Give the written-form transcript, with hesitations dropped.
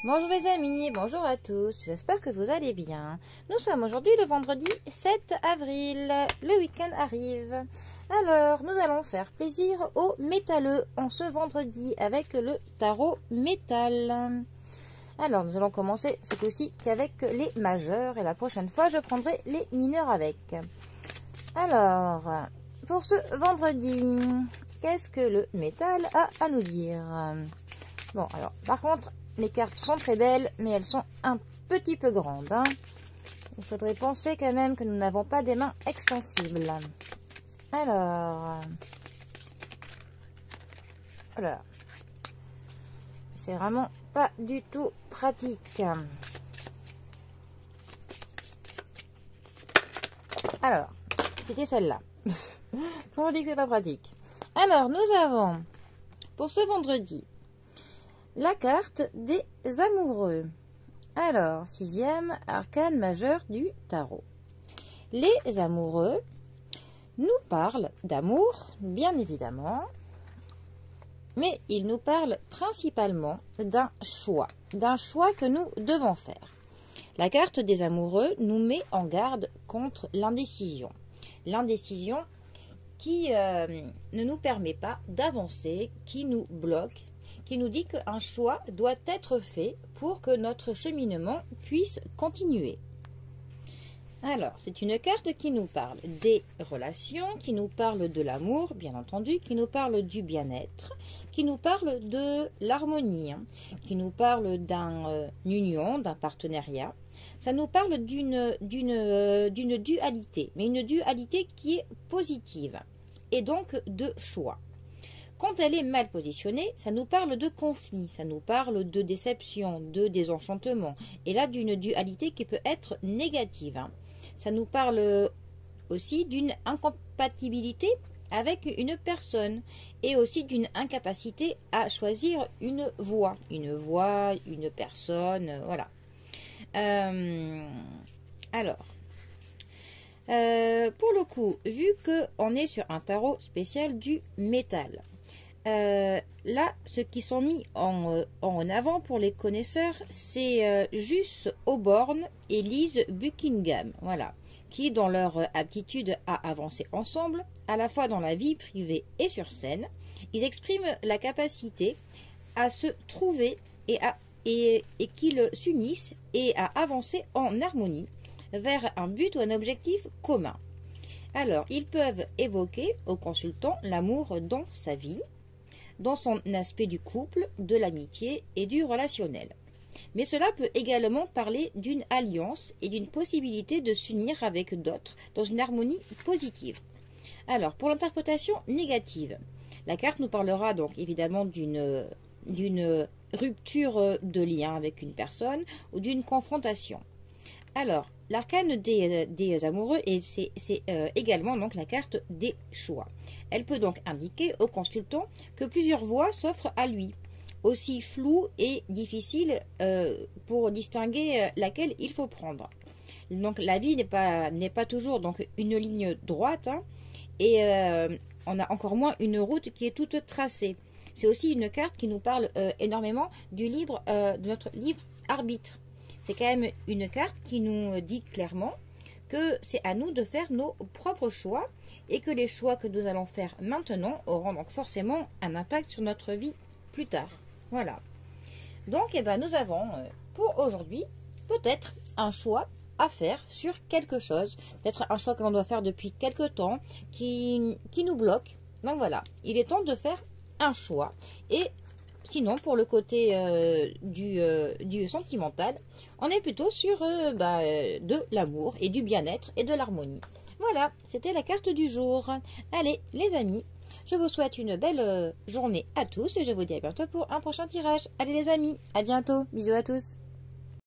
Bonjour les amis, bonjour à tous, j'espère que vous allez bien. Nous sommes aujourd'hui le vendredi 7 avril, le week-end arrive. Alors, nous allons faire plaisir aux métalleux en ce vendredi avec le tarot métal. Alors, nous allons commencer ce coup-ci qu'avec les majeurs et la prochaine fois, je prendrai les mineurs avec. Alors, pour ce vendredi, qu'est-ce que le métal a à nous dire? Bon, alors, par contre, les cartes sont très belles, mais elles sont un petit peu grandes. Il faudrait penser quand même que nous n'avons pas des mains extensibles. Alors, voilà. C'est vraiment pas du tout pratique. Alors, c'était celle-là. Comment on dit que c'est pas pratique? Alors, nous avons, pour ce vendredi, la carte des amoureux. Alors, 6e arcane majeur du tarot. Les amoureux nous parlent d'amour, bien évidemment, mais ils nous parlent principalement d'un choix que nous devons faire. La carte des amoureux nous met en garde contre l'indécision. L'indécision qui ne nous permet pas d'avancer, qui nous bloque, qui nous dit qu'un choix doit être fait pour que notre cheminement puisse continuer. Alors, c'est une carte qui nous parle des relations, qui nous parle de l'amour, bien entendu, qui nous parle du bien-être, qui nous parle de l'harmonie, qui nous parle d'une union, d'un partenariat. Ça nous parle d'une dualité, mais une dualité qui est positive, et donc de choix. Quand elle est mal positionnée, ça nous parle de conflit, ça nous parle de déception, de désenchantement, et là d'une dualité qui peut être négative. Ça nous parle aussi d'une incompatibilité avec une personne, et aussi d'une incapacité à choisir une voie, une personne, voilà. Alors, pour le coup, vu qu'on est sur un tarot spécial du métal, là, ce qui sont mis en avant pour les connaisseurs, c'est Jus Auborn et Lise Buckingham, voilà, qui, dans leur aptitude à avancer ensemble, à la fois dans la vie privée et sur scène, ils expriment la capacité à se trouver et qu'ils s'unissent et à avancer en harmonie vers un but ou un objectif commun. Alors, ils peuvent évoquer au consultant l'amour dans sa vie, dans son aspect du couple, de l'amitié et du relationnel. Mais cela peut également parler d'une alliance et d'une possibilité de s'unir avec d'autres dans une harmonie positive. Alors, pour l'interprétation négative, la carte nous parlera donc évidemment d'une rupture de lien avec une personne ou d'une confrontation. Alors, l'arcane des amoureux, et c'est également donc la carte des choix. Elle peut donc indiquer au consultant que plusieurs voies s'offrent à lui, aussi floues et difficiles pour distinguer laquelle il faut prendre. Donc la vie n'est pas toujours donc une ligne droite, hein, et on a encore moins une route qui est toute tracée. C'est aussi une carte qui nous parle énormément de notre libre arbitre. C'est quand même une carte qui nous dit clairement que c'est à nous de faire nos propres choix et que les choix que nous allons faire maintenant auront donc forcément un impact sur notre vie plus tard. Voilà. Donc, nous avons pour aujourd'hui peut-être un choix à faire sur quelque chose. Peut-être un choix que l'on doit faire depuis quelque temps qui nous bloque. Donc voilà, il est temps de faire un choix. Et sinon, pour le côté du sentimental, on est plutôt sur de l'amour et du bien-être et de l'harmonie. Voilà, c'était la carte du jour. Allez, les amis, je vous souhaite une belle journée à tous et je vous dis à bientôt pour un prochain tirage. Allez les amis, à bientôt. Bisous à tous.